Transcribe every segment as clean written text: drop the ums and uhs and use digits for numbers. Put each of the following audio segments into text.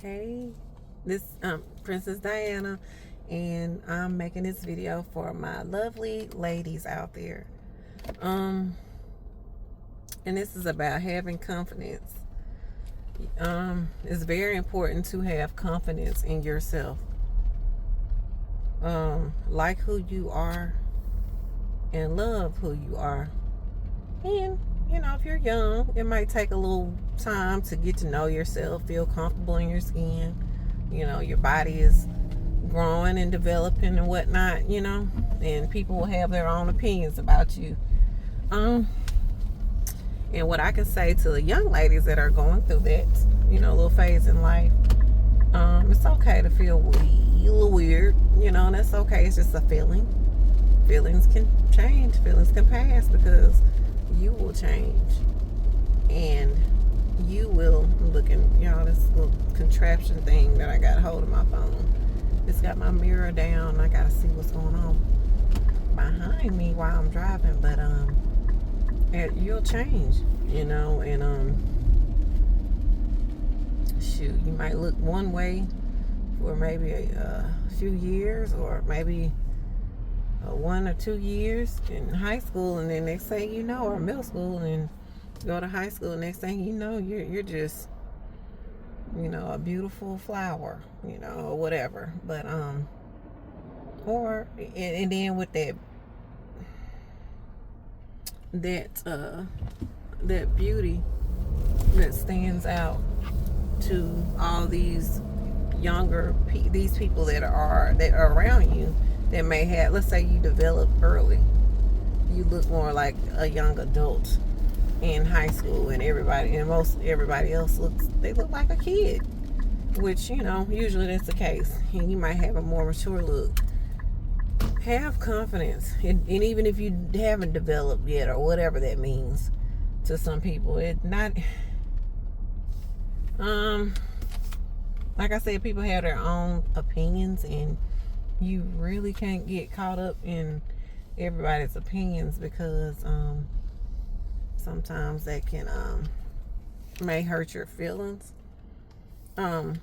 Hey, this Princess Diana, and I'm making this video for my lovely ladies out there. Um, and this is about having confidence. It's very important to have confidence in yourself. Like who you are and love who you are. And if you're young, it might take a little time to get to know yourself, feel comfortable in your skin. Your body is growing and developing and whatnot, and people will have their own opinions about you. And what I can say to the young ladies that are going through that, little phase in life, it's okay to feel a little weird, and that's okay. It's just a feeling. Feelings can change, feelings can pass, because you will change. And you will, this little contraption thing that I got hold of my phone. It's got my mirror down. I gotta see what's going on behind me while I'm driving, but you'll change, and shoot, you might look one way for maybe a few years, or maybe 1 or 2 years in high school, and then next thing you know, or middle school, and go to high school, next thing you know, you're just a beautiful flower, or whatever. But or and then with that beauty that stands out to all these these people that are around you, that may have, let's say you develop early, you look more like a young adult in high school, and most everybody else look like a kid, which usually that's the case, and you might have a more mature look. Have confidence, and even if you haven't developed yet, or whatever that means to some people, it not like I said, people have their own opinions, and you really can't get caught up in everybody's opinions, because sometimes that can may hurt your feelings. And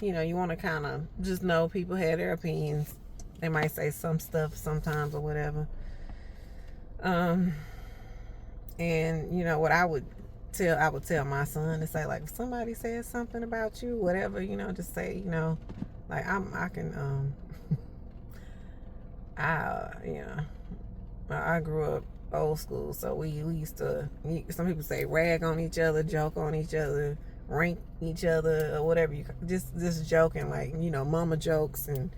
you want to kind of just know people have their opinions. They might say some stuff sometimes or whatever. And what I would tell my son to say, like, if somebody says something about you, whatever, just say, like, I can I grew up old school, so we used to, some people say, rag on each other, joke on each other, rank each other, or whatever. You just joking, like, mama jokes and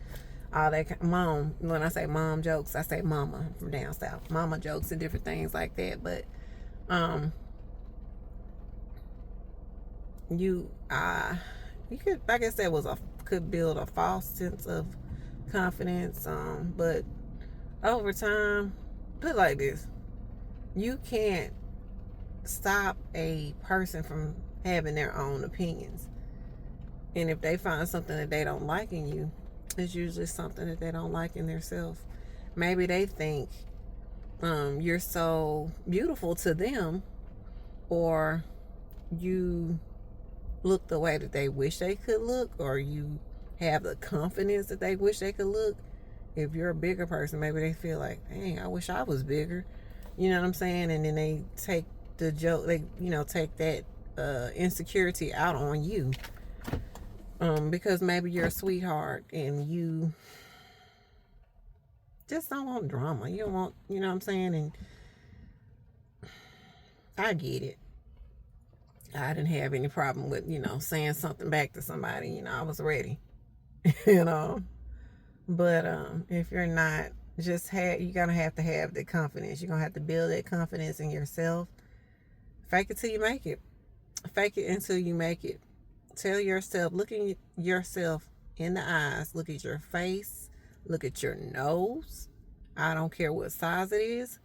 all that. Mom, when I say mom jokes, I say mama from down south. Mama jokes and different things like that. But you could, like I said, could build a false sense of confidence. But over time, put it like this: you can't stop a person from having their own opinions. And if they find something that they don't like in you, it's usually something that they don't like in themselves. Maybe they think you're so beautiful to them, or you look the way that they wish they could look, or you have the confidence that they wish they could look. If you're a bigger person, maybe they feel like, dang, I wish I was bigger. You know what I'm saying? And then they take the joke, they take that insecurity out on you, because maybe you're a sweetheart and you just don't want drama. You don't want, what I'm saying? And I get it. I didn't have any problem with, saying something back to somebody. I was ready, you know. But if you're not, you're going to have the confidence. You're going to have to build that confidence in yourself. Fake it till you make it. Fake it until you make it. Tell yourself, look at yourself in the eyes. Look at your face. Look at your nose. I don't care what size it is.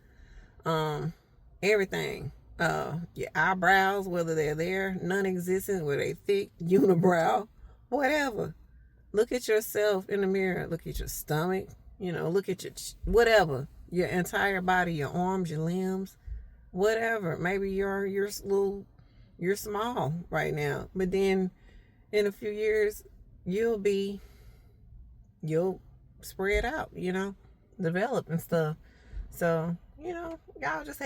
Everything. Your eyebrows, whether they're there, non-existent, whether they thick, unibrow, whatever. Look at yourself in the mirror. Look at your stomach. Look at your whatever. Your entire body, your arms, your limbs, whatever. Maybe your You're small right now, but then in a few years, you'll be, you'll spread out, develop and stuff. So, y'all just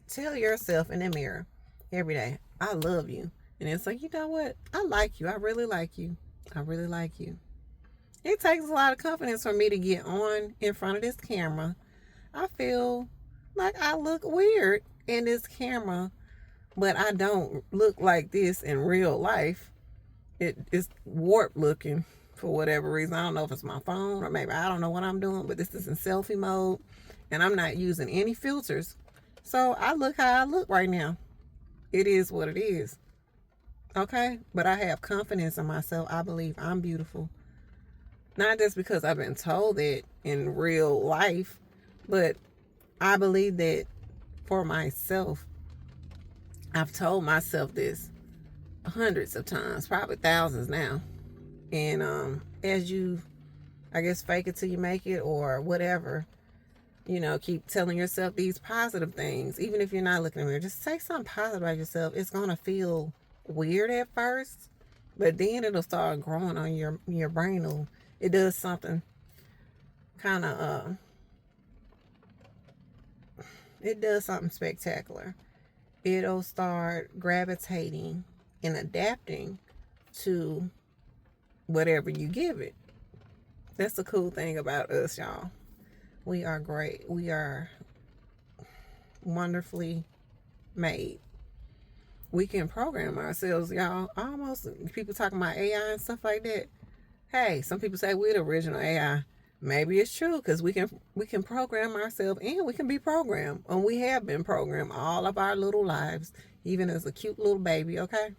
tell yourself in the mirror every day, I love you. And it's like, you know what? I like you. I really like you. I really like you. It takes a lot of confidence for me to get on in front of this camera. I feel like I look weird in this camera, but I don't look like this in real life. It's warped looking for whatever reason. I don't know if it's my phone or maybe I don't know what I'm doing, but this is in selfie mode and I'm not using any filters. So I look how I look right now. It is what it is. Okay? But I have confidence in myself. I believe I'm beautiful. Not just because I've been told that in real life, but I believe that for myself. I've told myself this hundreds of times, probably thousands now. And as you, I guess, fake it till you make it or whatever, keep telling yourself these positive things. Even if you're not looking in the mirror, just say something positive about yourself. It's going to feel weird at first, but then it'll start growing on your brain. It does something kind of, it does something spectacular. It'll start gravitating and adapting to whatever you give it. That's the cool thing about us, y'all. We are great. We are wonderfully made. We can program ourselves, y'all. Almost, people talking about AI and stuff like that. Hey, some people say we're the original AI. Maybe it's true because we can program ourselves and we can be programmed. And we have been programmed all of our little lives, even as a cute little baby, okay?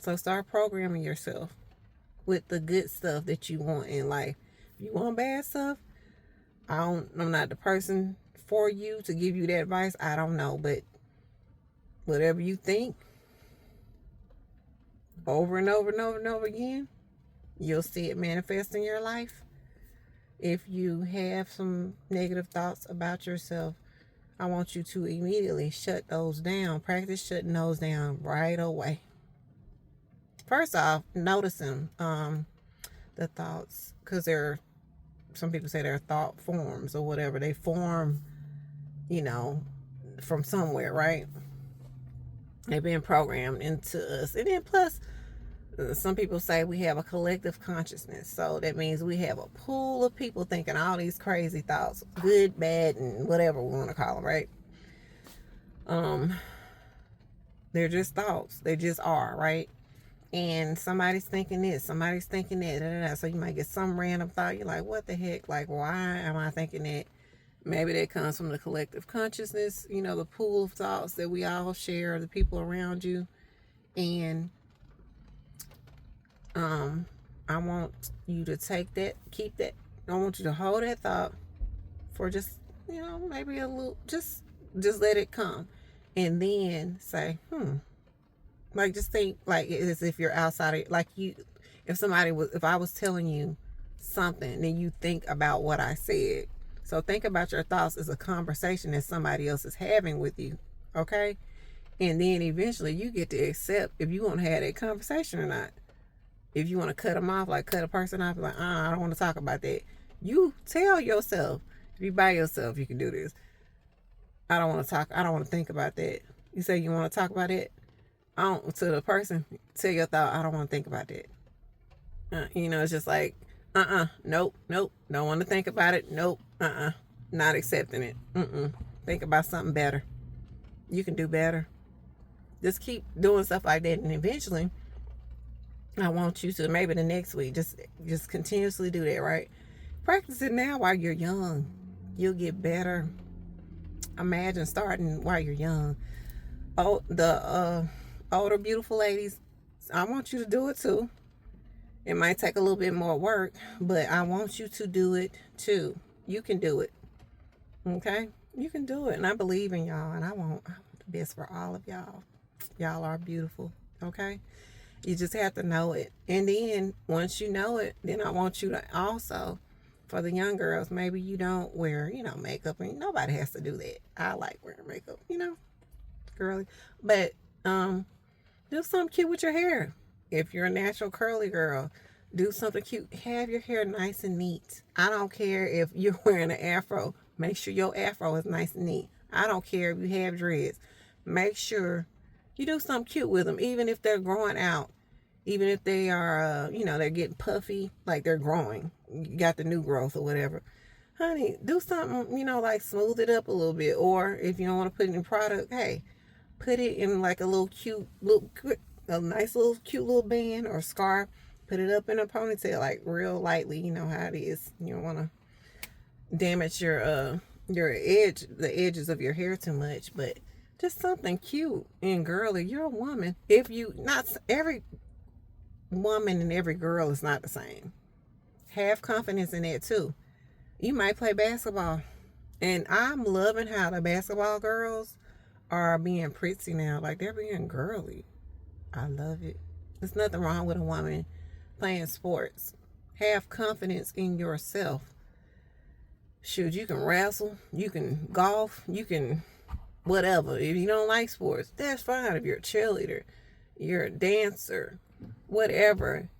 So start programming yourself with the good stuff that you want in life. If you want bad stuff, I'm not the person for you to give you that advice. I don't know, but whatever you think over and over and over and over again, you'll see it manifest in your life. If you have some negative thoughts about yourself, I want you to immediately shut those down. Practice shutting those down right away. First off, noticing the thoughts, because some people say they're thought forms or whatever. They form, from somewhere, right? They've been programmed into us. And then plus, some people say we have a collective consciousness. So that means we have a pool of people thinking all these crazy thoughts, good, bad, and whatever we want to call them, right? They're just thoughts. They just are, right? And somebody's thinking this, somebody's thinking that. So you might get some random thought. You're like, what the heck? Like, why am I thinking that? Maybe that comes from the collective consciousness, the pool of thoughts that we all share, the people around you. And I want you to take that, keep that. I want you to hold that thought for just, maybe a little, just let it come. And then say, like, just think like as if you're outside of, like if I was telling you something, then you think about what I said. So think about your thoughts as a conversation that somebody else is having with you. Okay. And then eventually you get to accept if you want to have that conversation or not. If you want to cut them off, like cut a person off, like, I don't want to talk about that. You tell yourself, if you by yourself, you can do this. I don't want to talk. I don't want to think about that. You say you want to talk about it. To the person, tell your thought, I don't want to think about that. It's just like, nope, don't want to think about it. Nope, not accepting it. Think about something better. You can do better. Just keep doing stuff like that, and eventually, I want you to, maybe the next week, just continuously do that, right? Practice it now while you're young. You'll get better. Imagine starting while you're young. Oh, the older beautiful ladies, I want you to do it too. It might take a little bit more work, but I want you to do it too. You can do it. Okay? You can do it. And I believe in y'all, and I want the best for all of y'all. Y'all are beautiful. Okay? You just have to know it. And then once you know it, then I want you to also, for the young girls, maybe you don't wear, makeup, and nobody has to do that. I like wearing makeup, girly. But do something cute with your hair. If you're a natural curly girl, do something cute. Have your hair nice and neat. I don't care if you're wearing an afro. Make sure your afro is nice and neat. I don't care if you have dreads. Make sure you do something cute with them, even if they're growing out. Even if they are, they're getting puffy, like they're growing. You got the new growth or whatever. Honey, do something, like smooth it up a little bit. Or if you don't want to put it in product, hey, put it in like a nice little cute little band or scarf. Put it up in a ponytail, like real lightly. You know how it is. You don't want to damage the edges of your hair too much. But just something cute and girly. You're a woman. Not every woman and every girl is not the same. Have confidence in that too. You might play basketball, and I'm loving how the basketball girls are being pretty now. Like, they're being girly. I love it. There's nothing wrong with a woman playing sports. Have confidence in yourself. Shoot, you can wrestle, you can golf, you can whatever. If you don't like sports, that's fine. If you're a cheerleader, you're a dancer, whatever,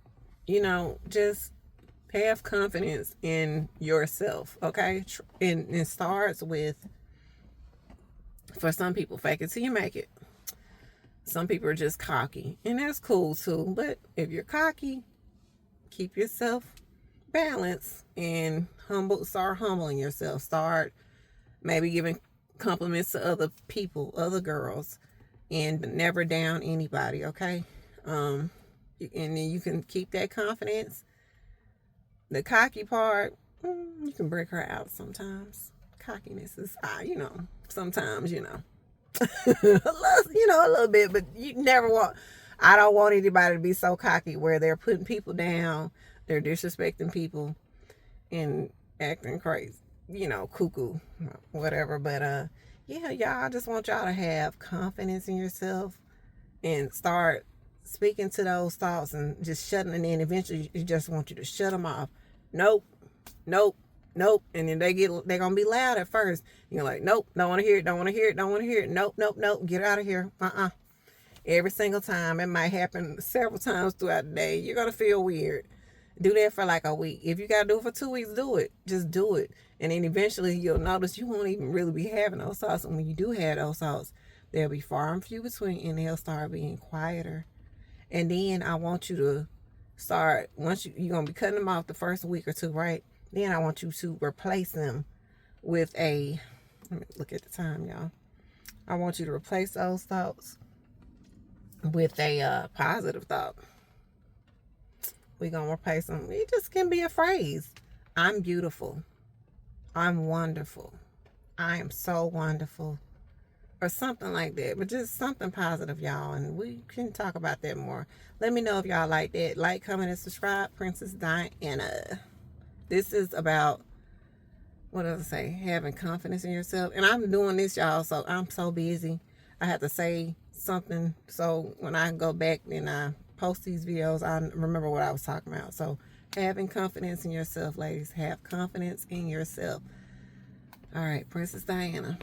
just have confidence in yourself, okay? And it starts with, for some people, fake it till you make it. Some people are just cocky, and that's cool too. But if you're cocky, keep yourself balanced and humble. Start humbling yourself. Start maybe giving compliments to other people, other girls, and never down anybody, okay? And then you can keep that confidence. The cocky part, you can break her out sometimes. Cockiness is, sometimes, a little bit, but I don't want anybody to be so cocky where they're putting people down, they're disrespecting people and acting crazy, cuckoo, whatever. But y'all, I just want y'all to have confidence in yourself and start speaking to those thoughts and just shutting, and then eventually you just want you to shut them off. Nope. And then they're gonna be loud at first. You're like, nope, don't want to hear it. Nope, get out of here. Every single time. It might happen several times throughout the day. You're gonna feel weird. Do that for like a week. If you gotta do it for 2 weeks, do it. Just do it. And then eventually you'll notice you won't even really be having those thoughts. And when you do have those thoughts, they'll be far and few between, and they'll start being quieter. And then I want you to start, once you're going to be cutting them off the first week or two, right? Then I want you to replace them with let me look at the time, y'all. I want you to replace those thoughts with a positive thought. We're going to replace them. It just can be a phrase. I'm beautiful. I'm wonderful. I am so wonderful. Or something like that. But just something positive, y'all. And we can talk about that more. Let me know if y'all like that. Like, comment, and subscribe. Princess Diana. This is about, what does it say? Having confidence in yourself. And I'm doing this, y'all, so I'm so busy. I have to say something. So when I go back and I post these videos, I remember what I was talking about. So having confidence in yourself, ladies. Have confidence in yourself. All right, Princess Diana.